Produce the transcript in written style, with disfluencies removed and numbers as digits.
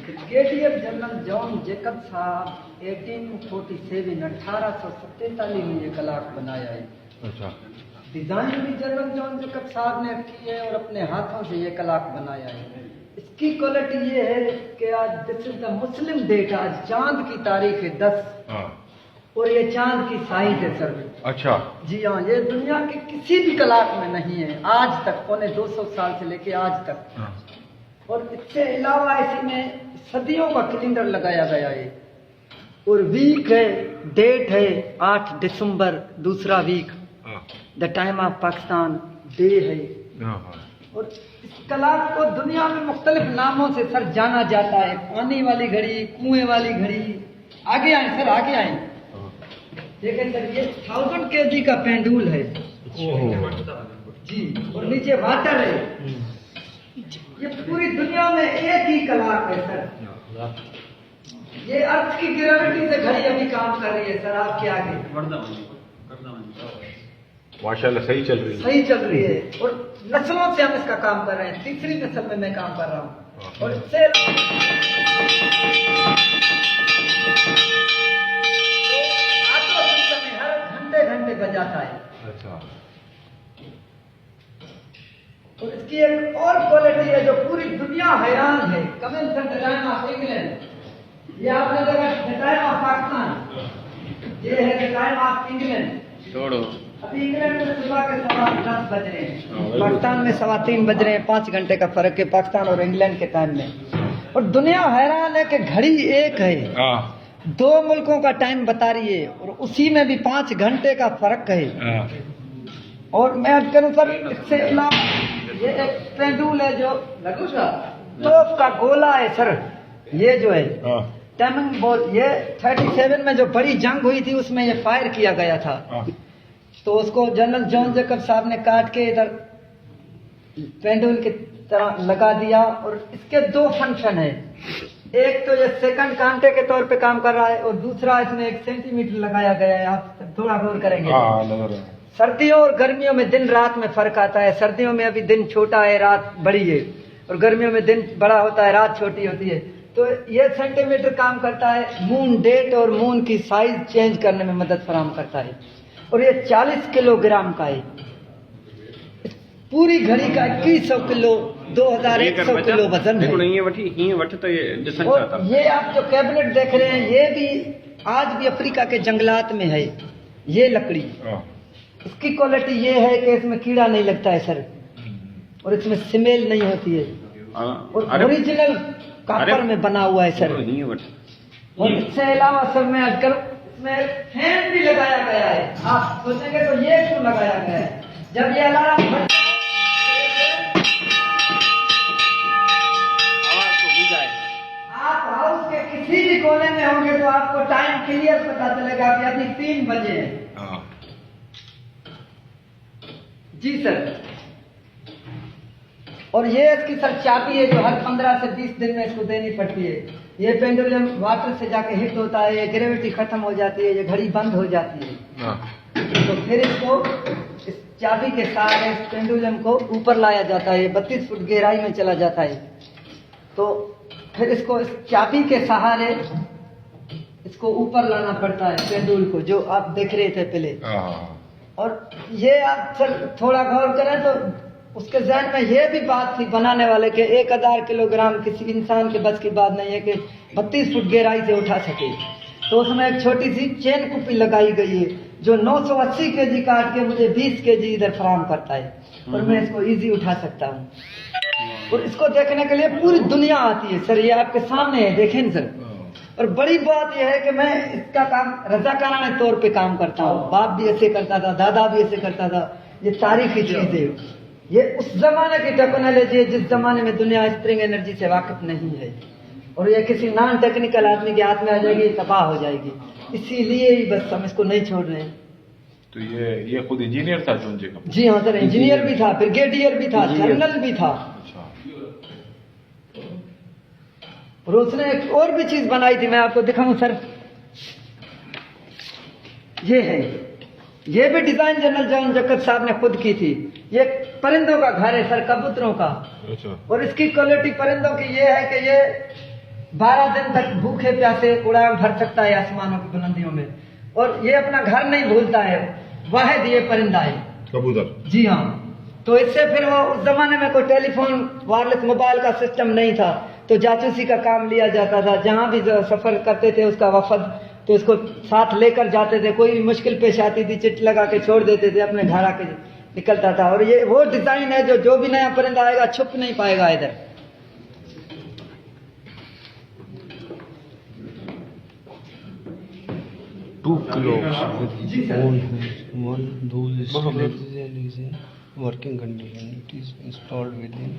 Brigadier general John Jacob साहब 1847 में ये कलाक बनाया है। अच्छा। डिजाइन भी जनरल जॉन जैकब साहब ने की है और अपने हाथों से ये कलाक बनाया है। इसकी क्वालिटी ये है कि आज this is the Muslim date, आज चांद की तारीख है 10 और ये चांद की साइज है सर। अच्छा। जी हाँ, ये दुनिया के किसी भी कलाक में नहीं है आज तक, पौने 200 साल से लेके आज तक। और इसके अलावा इसी में सदियों का कैलेंडर लगाया गया है और वीक है, डेट है 8 दिसंबर, दूसरा week, the time of Pakistan Day है। और इस कलाक को दुनिया में मुख्तलिफ नामों से सर जाना जाता है, पानी वाली घड़ी, कुएं वाली घड़ी। आगे आए सर, आगे आए। देखिए सर, ये 1000 kg का पेंडुल है जी, और नीचे वाटर है। ये पूरी दुनिया में एक ही कलाक है सर। ये अर्थ की ग्रेविटी से घड़ी अभी काम कर रही है सर आपके आगे। माशाल्लाह सही चल रही है, सही चल रही है। और नस्लों से हम इसका काम कर रहे हैं, तीसरी नस्ल में मैं काम कर रहा हूँ। और इससे हर घंटे घंटे बजाता है। अच्छा। और इसकी एक और क्वालिटी है जो पूरी दुनिया हैरान है। Coming from the time of England, ये आपने देखा द टाइम ऑफ पाकिस्तान, ये है द टाइम ऑफ इंग्लैंड। छोड़ो, अभी इंग्लैंड में सुबह के 10 बज रहे हैं, पाकिस्तान में 3:15 बज रहे हैं। 5 घंटे का फर्क है पाकिस्तान और इंग्लैंड के टाइम में। और दुनिया हैरान है कि घड़ी एक है, 2 मुल्कों का टाइम बता रही है और उसी में भी 5 घंटे का फर्क है। और मैं अर्ज करूं सर, इससे अलावा ये एक पेंडुल है जो तोप का गोला है सर। ये जो है टाइमिंग बॉल, ये 37 में जो बड़ी जंग हुई थी उसमें ये फायर किया गया था। तो उसको जनरल जॉन जैकब साहब ने काट के इधर पेंडुल की तरह लगा दिया। और इसके 2 फंक्शन है, एक तो ये सेकंड कांटे के तौर पे काम कर रहा है और दूसरा इसमें 1 सेंटीमीटर लगाया गया है। आप थोड़ा गौर करेंगे। सर्दियों और गर्मियों में दिन रात में फर्क आता है। सर्दियों में अभी दिन छोटा है, रात बड़ी है, और गर्मियों में दिन बड़ा होता है, रात छोटी होती है। तो ये सेंटीमीटर काम करता है, मून डेट और मून की साइज चेंज करने में मदद फराहम करता है। और ये 40 किलोग्राम का है। पूरी घड़ी का 2100 किलो, 2100 किलो वजन है। और ये आप जो कैबिनेट देख रहे हैं, ये भी आज भी अफ्रीका के जंगलात में है। ये लकड़ी, इसकी क्वालिटी ये है कि इसमें कीड़ा नहीं लगता है सर, और इसमें स्मेल नहीं होती है, और ओरिजिनल कॉपर में बना हुआ है सर। और इससे अलावा सर मैं अगर इसमें फैन भी लगाया गया है। आप सोचेंगे तो ये क्यों लगाया गया है? जब ये अलार्म आप हाउस के किसी भी कोने में होंगे तो आपको टाइम क्लियर पता चलेगा कि अभी 3 बजे है। जी सर। और ये इसकी सर चाबी है जो हर 15 से 20 दिन में इसको देनी पड़ती है। ये पेंडुलम वाटर से जाके हिट होता है, ये ग्रेविटी खत्म हो जाती है, ये घड़ी बंद हो जाती है। तो फिर इसको इस चाबी के सहारे इस पेंडुलम को ऊपर लाया जाता है। 32 फुट गहराई में चला जाता है। तो फिर इसको इस चाबी के सहारे इसको ऊपर लाना पड़ता है पेंडुल को, जो आप देख रहे थे पहले। और ये आप सर थोड़ा गौर करें तो उसके जहन में ये भी बात थी बनाने वाले के 1000 किलोग्राम किसी इंसान के बस की बात नहीं है कि 32 फुट गहराई से उठा सके। तो उसमें एक छोटी सी चेन कुप्पी लगाई गई है जो 980 केजी काट के मुझे 20 केजी इधर फराहम करता है, और मैं इसको इजी उठा सकता हूँ। और इसको देखने के लिए पूरी दुनिया आती है सर। ये आपके सामने है, देखें सर। और बड़ी बात यह है कि मैं इसका काम रजाकाराना तौर पे काम करता हूँ। बाप भी ऐसे करता था, दादा भी ऐसे करता था। ये तारीखी चीज है, ये उस जमाने की टेक्नोलॉजी है जिस जमाने में दुनिया स्प्रिंग एनर्जी से वाकिफ नहीं है। और ये किसी नॉन टेक्निकल आदमी के हाथ में आ जाएगी, तबाह हो जाएगी। इसीलिए ही बस हम इसको नहीं छोड़ रहे हैं। तो ये खुद इंजीनियर था जॉन जैकब? जी हाँ सर, इंजीनियर भी था, ब्रिगेडियर भी था, जनरल भी था। और उसने एक और भी चीज बनाई थी, मैं आपको दिखाऊं सर। ये है ये भी डिजाइन जनरल जॉन जकत साहब ने खुद की थी। ये परिंदों का घर है सर, कबूतरों का। अच्छा। और इसकी क्वालिटी परिंदों की ये है कि ये 12 दिन तक भूखे प्यासे उड़ान भर सकता है आसमानों की बुलंदियों में, और ये अपना घर नहीं भूलता है। वाहिद ये परिंदा है कबूतर। जी हाँ। तो इससे फिर वो उस जमाने में कोई टेलीफोन वायरलेस मोबाइल का सिस्टम नहीं था, तो जासूसी का काम लिया जाता था। जहाँ भी जो सफर करते थे उसका वफद, तो इसको साथ लेकर जाते थे। कोई भी मुश्किल पेश आती थी, चिट्ठी लगा के छोड़ देते थे, अपने घर आके निकलता था। और ये वो डिजाइन है जो भी नया परिंदा आएगा छुप नहीं पाएगा इधर। Two clocks जी with sir. own one those still working condition. It is installed within